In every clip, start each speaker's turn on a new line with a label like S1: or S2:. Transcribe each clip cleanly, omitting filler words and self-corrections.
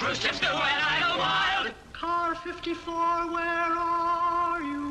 S1: cruise ships go and I go wild.
S2: Car 54, where are you?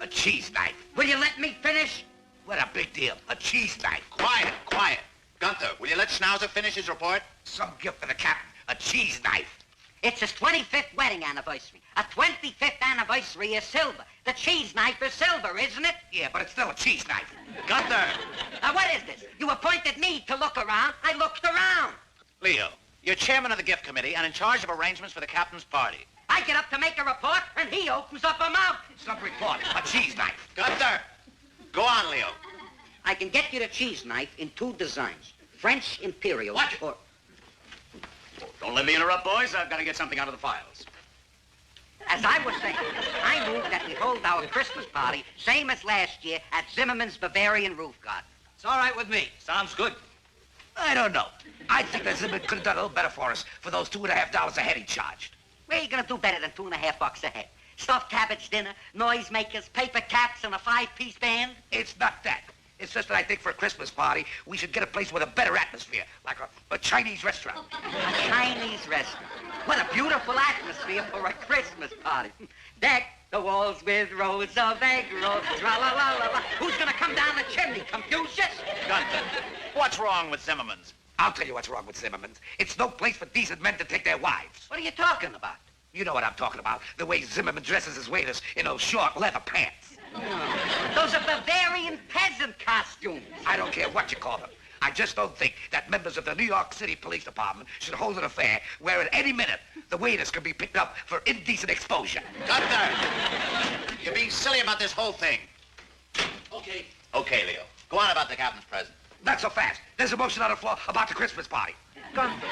S3: A cheese knife.
S4: Will you let me finish?
S3: What a big deal. A cheese knife.
S5: Quiet, quiet. Gunther, will you let Schnauzer finish his report?
S3: Some gift for the captain. A cheese knife.
S4: It's his 25th wedding anniversary. A 25th anniversary is silver. The cheese knife is silver, isn't it?
S3: Yeah, but it's still a cheese knife.
S5: Gunther!
S4: Now, what is this? You appointed me to look around. I looked around.
S5: Leo, you're chairman of the gift committee and in charge of arrangements for the captain's party.
S4: I get up to make a report, and he opens up a mouth.
S3: Some report. A cheese knife.
S5: Gunther! Go on, Leo.
S4: I can get you the cheese knife in 2 designs. French Imperial.
S5: What?
S4: Or...
S5: Don't let me interrupt, boys. I've got to get something out of the files.
S4: As I was saying, I move that we hold our Christmas party, same as last year, at Zimmerman's Bavarian Roof Garden.
S1: It's all right with me.
S5: Sounds good.
S3: I don't know. I think that Zimmerman could have done a little better for us for those $2.50 a head he charged.
S4: Where are you going to do better than $2.50 a head? Stuffed cabbage dinner, noisemakers, paper caps, and a 5-piece band?
S3: It's not that. It's just that I think for a Christmas party, we should get a place with a better atmosphere, like a Chinese restaurant.
S4: A Chinese restaurant. What a beautiful atmosphere for a Christmas party. Deck the walls with rows of egg rolls, tra-la-la-la-la. Who's going to come down the chimney, Confucius?
S5: Gunther, what's wrong with Zimmerman's?
S3: I'll tell you what's wrong with Zimmerman's. It's no place for decent men to take their wives.
S4: What are you talking about?
S3: You know what I'm talking about. The way Zimmerman dresses his waiters in those short leather pants.
S4: Those are Bavarian peasant costumes.
S3: I don't care what you call them. I just don't think that members of the New York City Police Department should hold an affair where at any minute the waiters could be picked up for indecent exposure.
S5: Gunther! You're being silly about this whole thing. Okay. Okay, Leo. Go on about the captain's present.
S3: Not so fast. There's a motion on the floor about the Christmas party.
S4: Gunther.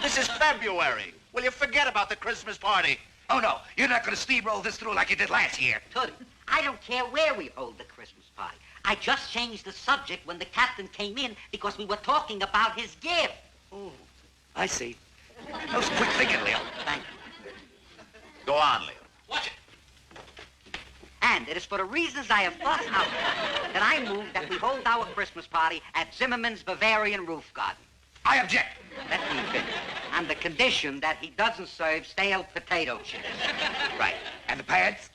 S5: This is February. Will you forget about the Christmas party?
S3: Oh, no. You're not going to steamroll this through like you did last year.
S4: Tootie, I don't care where we hold the Christmas party. I just changed the subject when the captain came in because we were talking about his gift.
S3: Oh, I see. That was quick thinking, Leo.
S4: Thank you.
S5: Go on, Leo. Watch it.
S4: And it is for the reasons I have thought out that I move that we hold our Christmas party at Zimmerman's Bavarian Roof Garden.
S3: I object.
S4: Let me finish. On the condition that he doesn't serve stale potato chips.
S3: Right. And the pants?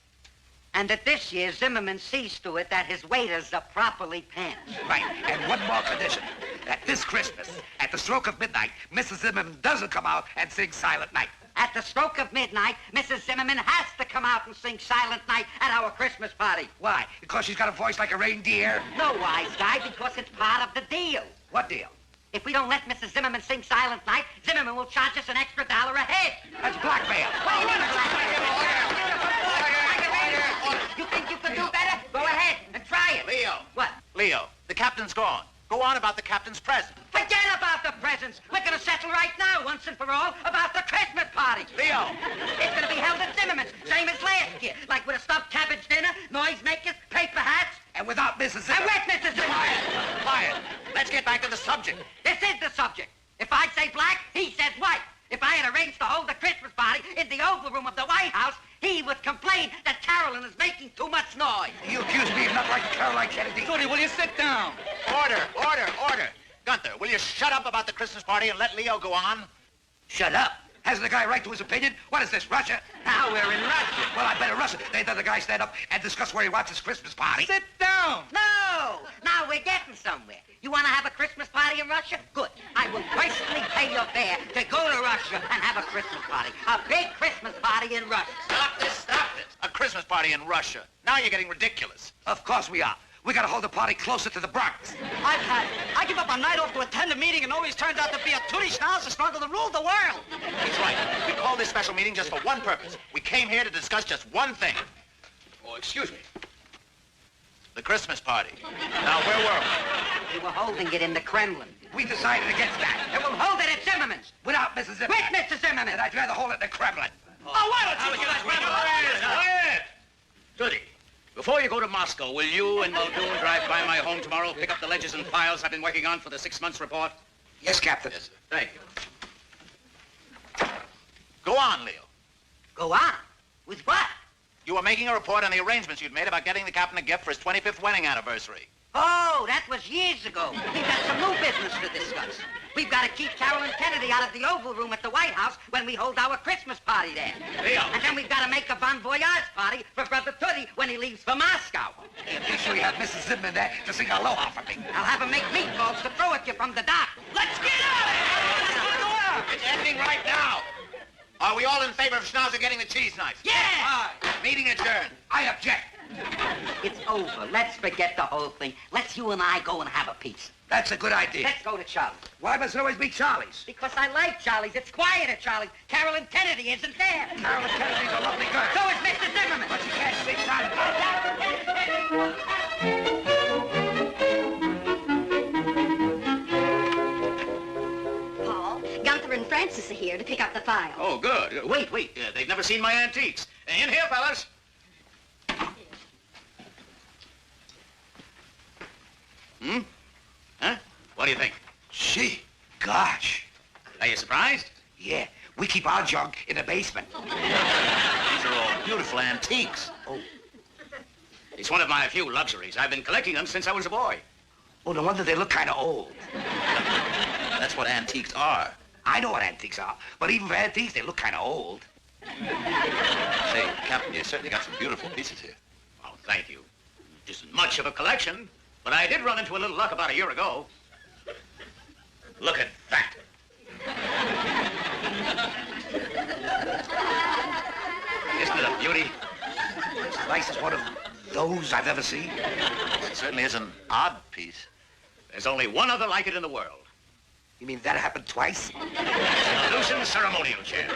S4: And that this year Zimmerman sees to it that his waiters are properly pants.
S3: Right. And one more condition. That this Christmas, at the stroke of midnight, Mrs. Zimmerman doesn't come out and sing Silent Night.
S4: At the stroke of midnight, Mrs. Zimmerman has to come out and sing Silent Night at our Christmas party.
S3: Why? Because she's got a voice like a reindeer?
S4: No, wise guy, because it's part of the deal.
S3: What deal?
S4: If we don't let Mrs. Zimmerman sing Silent Night, Zimmerman will charge us an extra $1 a head.
S3: That's blackmail.
S4: What do you mean, blackmail? You think you can do better? Go ahead and try it.
S5: Leo.
S4: What?
S5: Leo, the captain's gone. Go on about the captain's present.
S4: Forget about the presents. We're going to settle right now, once and for all, about the Christmas party.
S5: Leo.
S4: It's going to be held at Zimmerman's, same as last year. Like with a stuffed cabbage dinner, noisemakers, paper hats.
S3: And without Mrs. Zimmerman.
S4: And with Mrs. Zimmerman.
S5: Quiet. Let's get back to the subject.
S4: This is the subject. If I say black, he says white. If I had arranged to hold the Christmas party in the Oval Room of the White House, he would complain that Carolyn is making too much noise.
S3: You accuse me of not liking Caroline Kennedy.
S1: Tootie, will you sit down?
S5: Order, order, order. Gunther, will you shut up about the Christmas party and let Leo go on?
S3: Shut up. Hasn't the guy right to his opinion? What is this, Russia?
S4: Now we're in Russia.
S3: Well, I bet in Russia they let the guy stand up and discuss where he wants his Christmas party.
S1: Sit down.
S4: No! Now we're getting somewhere. You want to have a Christmas party in Russia? Good. I will personally pay your fare to go to Russia and have a Christmas party. A big Christmas party in Russia.
S5: Stop this, stop this. A Christmas party in Russia. Now you're getting ridiculous.
S3: Of course we are. We gotta hold the party closer to the Bronx.
S1: I've had it. I give up a night off to attend a meeting and always turns out to be a Tootie Schnauzer struggle to rule the world.
S5: He's right. We called this special meeting just for one purpose. We came here to discuss just one thing.
S3: Oh, excuse me.
S5: The Christmas party. Now, where were we?
S4: We were holding it in the Kremlin.
S3: We decided against that.
S4: And we'll hold it at Zimmerman's.
S3: Without Mrs. Zimmerman.
S4: With Mr. Zimmerman.
S3: And I'd rather hold it in the Kremlin.
S1: Oh, why don't you
S5: Quiet! Tootie, before you go to Moscow, will you and Muldoon drive by my home tomorrow, pick up the ledgers and files I've been working on for the 6 months report?
S3: Yes, Captain.
S5: Yes, sir. Thank you. Go on, Leo.
S4: Go on. With what?
S5: You were making a report on the arrangements you'd made about getting the captain a gift for his 25th wedding anniversary.
S4: Oh, that was years ago. We've got some new business to discuss. We've got to keep Carolyn Kennedy out of the Oval Room at the White House when we hold our Christmas party there.
S5: Leo.
S4: And then we've got to make a bon voyage party for Brother Tootie when he leaves for Moscow.
S3: Hey, be sure you have Mrs. Zimmerman there to sing aloha for me.
S4: I'll have him make meatballs to throw at you from the dock. Let's get out of here!
S5: It's ending right now. Are we all in favor of Schnauzer getting the cheese knife?
S4: Yeah!
S5: Meeting adjourned.
S3: I object.
S4: It's over. Let's forget the whole thing. Let's you and I go and have a pizza.
S3: That's a good idea.
S4: Let's go to Charlie's.
S3: Why must it always be Charlie's?
S4: Because I like Charlie's. It's quiet at Charlie's. Carolyn Kennedy isn't there.
S3: Carolyn Kennedy's a lovely girl.
S4: So is Mr. Zimmerman.
S3: But you can't sing Charlie.
S6: Paul, Gunther and Francis are here to pick up the file.
S5: Oh, good. Wait. They've never seen my antiques. In here, fellas. Huh? What do you think?
S3: Gee, gosh.
S5: Are you surprised?
S3: Yeah, we keep our junk in the basement.
S5: These are all beautiful antiques.
S3: Oh.
S5: It's one of my few luxuries. I've been collecting them since I was a boy.
S3: Oh, no wonder they look kind of old.
S5: That's what antiques are.
S3: I know what antiques are, but even for antiques, they look kind of old.
S5: Say, Captain, you certainly got some beautiful pieces here. Oh, thank you. It isn't much of a collection, but I did run into a little luck about a year ago. Look at that. Isn't it a beauty?
S3: As nice as one of those I've ever seen.
S5: It certainly is an odd piece. There's only one other like it in the world.
S3: You mean that happened twice?
S5: The Lucent ceremonial chair.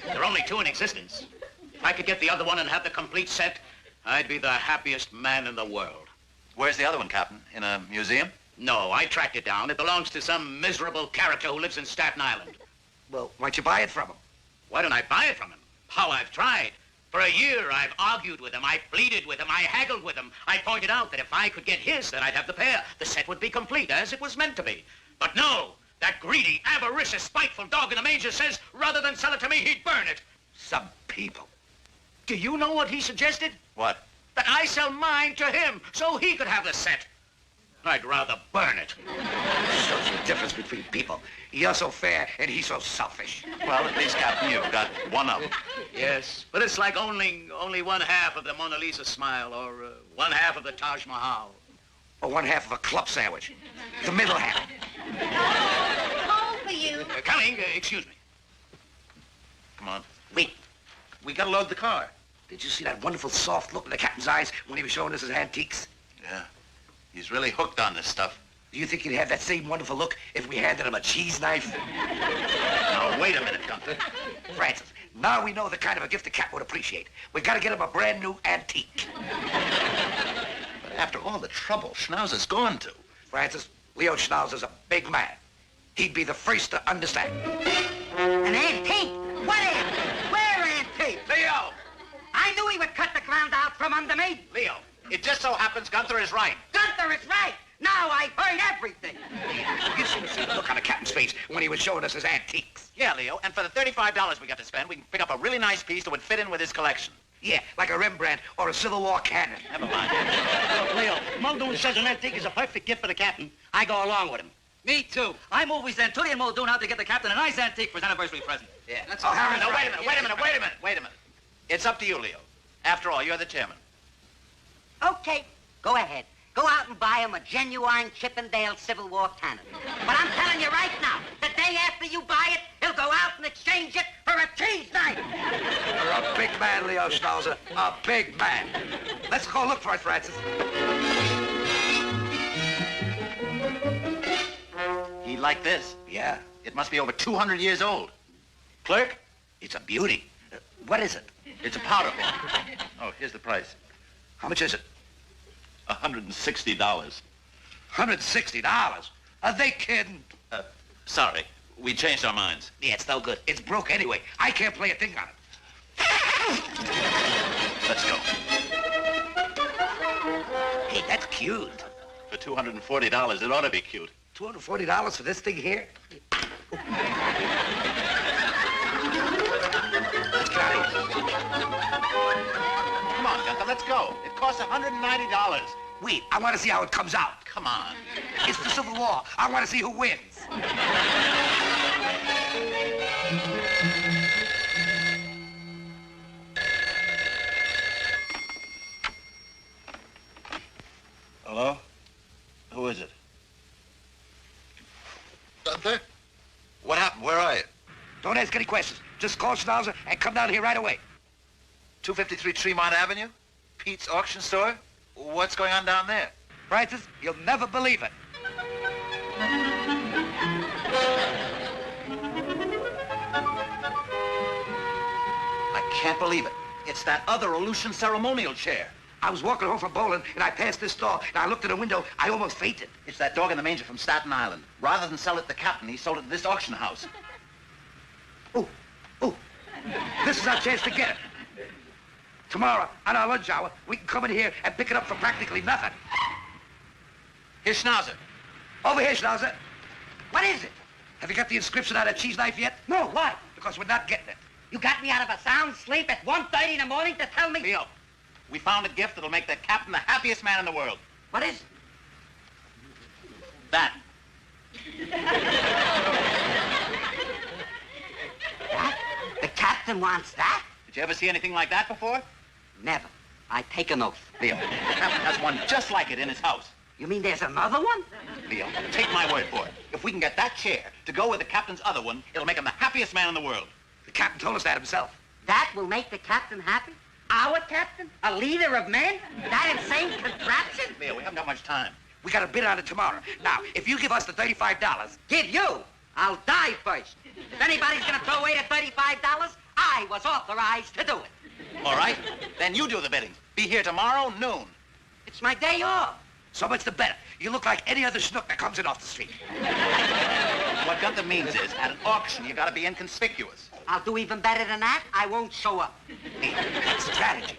S5: There are only two in existence. If I could get the other one and have the complete set, I'd be the happiest man in the world.
S7: Where's the other one, Captain? In a museum?
S5: No, I tracked it down. It belongs to some miserable character who lives in Staten Island.
S3: Well, why'd you buy it from him?
S5: Why don't I buy it from him? How I've tried. For a year, I've argued with him. I pleaded with him. I haggled with him. I pointed out that if I could get his, then I'd have the pair. The set would be complete, as it was meant to be. But no, that greedy, avaricious, spiteful dog in the manger says rather than sell it to me, he'd burn it.
S3: Some people.
S5: Do you know what he suggested?
S7: What?
S5: That I sell mine to him so he could have the set. I'd rather burn it.
S3: Shows the difference between people. You're so fair, and he's so selfish.
S7: Well, at least, Captain, you've got one of them.
S5: Yes, but it's like only one half of the Mona Lisa smile or one half of the Taj Mahal.
S3: Or one half of a club sandwich. The middle half.
S6: Paul for you.
S5: Coming, excuse me.
S7: Come on.
S3: Wait,
S7: We gotta load the car.
S3: did you see that wonderful soft look in the captain's eyes when he was showing us his antiques?
S7: Yeah. He's really hooked on this stuff.
S3: Do you think he'd have that same wonderful look if we handed him a cheese knife?
S5: Now, wait a minute, Gunther.
S3: Francis, now we know the kind of a gift the Cap would appreciate. We gotta get him a brand new antique.
S7: But after all the trouble Schnauzer's gone to.
S3: Francis, Leo Schnauzer's a big man. He'd be the first to understand.
S4: An antique? What antique? Where antique?
S5: Leo!
S4: I knew he would cut the ground out from under me.
S5: Leo, it just so happens Gunther is right.
S4: Gunther is right. Now I've heard everything.
S3: You should have seen the look on the captain's face when he was showing us his antiques.
S5: Yeah, Leo, and for the $35 we got to spend, we can pick up a really nice piece that would fit in with his collection.
S3: Yeah, like a Rembrandt or a Civil War cannon.
S5: Never mind.
S1: Leo, Muldoon says an antique is a perfect gift for the captain. I go along with him.
S8: Me too. I move we send Tootie and Muldoon out to get the captain a nice antique for his anniversary present.
S5: Yeah.
S8: That's
S3: Oh,
S8: all.
S3: Harry,
S5: No, wait a minute. It's up to you, Leo. After all, you're the chairman.
S4: Okay, go ahead. Go out and buy him a genuine Chippendale Civil War cannon. But I'm telling you right now, the day after you buy it, he'll go out and exchange it for a cheese knife.
S3: You're a big man, Leo Schnauzer. A big man. Let's go look for it, Francis.
S7: He liked this.
S3: Yeah,
S7: It must be over 200 years old. Clerk,
S3: it's a beauty. What is it?
S7: it's a powder horn. Oh, here's the price.
S3: How much is it?
S7: $160.
S3: $160. Are they kidding?
S7: Sorry, we changed our minds.
S3: Yeah, it's no good. It's broke anyway. I can't play a thing on it.
S7: Let's go.
S3: Hey, that's cute.
S7: For $240, it ought to be cute.
S3: $240 for this thing here? Let's get out of here.
S7: Come on, Gunther, let's go. It costs $190.
S3: Wait, I want to see how it comes out.
S7: Come on.
S3: It's the Civil War. I want to see who wins.
S7: Hello? Who is it? Gunther? What happened? Where are you?
S3: Don't ask any questions. Just call Schnauzer and come down here right away.
S7: 253 Tremont Avenue? Pete's auction store? What's going on down there?
S3: Francis, you'll never believe it.
S7: I can't believe it. It's that other Aleutian ceremonial chair.
S3: I was walking home from bowling, and I passed this store, and I looked in the window. I almost fainted.
S7: It's that dog in the manger from Staten Island. Rather than sell it to the captain, he sold it to this auction house.
S3: Oh, this is our chance to get it. Tomorrow, on our lunch hour, we can come in here and pick it up for practically nothing.
S7: Here's Schnauzer.
S3: Over here, Schnauzer.
S4: What is it?
S3: Have you got the inscription on that cheese knife yet?
S4: No, why?
S3: Because we're not getting it.
S4: You got me out of a sound sleep at 1:30 in the morning to tell me...
S7: Leo, we found a gift that'll make the captain the happiest man in the world.
S4: What is it?
S7: That.
S4: That? The captain wants that?
S7: Did you ever see anything like that before?
S4: Never. I take an oath.
S7: Leo, the captain has one just like it in his house.
S4: You mean there's another one?
S7: Leo, take my word for it. If we can get that chair to go with the captain's other one, it'll make him the happiest man in the world.
S3: The captain told us that himself.
S4: That will make the captain happy? Our captain? A leader of men? That insane contraption?
S7: Leo, we haven't got much time.
S3: We got a bid on it tomorrow. Now, if you give us the $35...
S4: Give you? I'll die first. If anybody's gonna throw away the $35, I was authorized to do it.
S7: All right? Then you do the bidding. Be here tomorrow, noon.
S4: It's my day off.
S3: So much the better. You look like any other schnook that comes in off the street.
S7: What Gunther means is, at an auction, you gotta be inconspicuous.
S4: I'll do even better than that. I won't show up.
S3: Hey, that's strategy.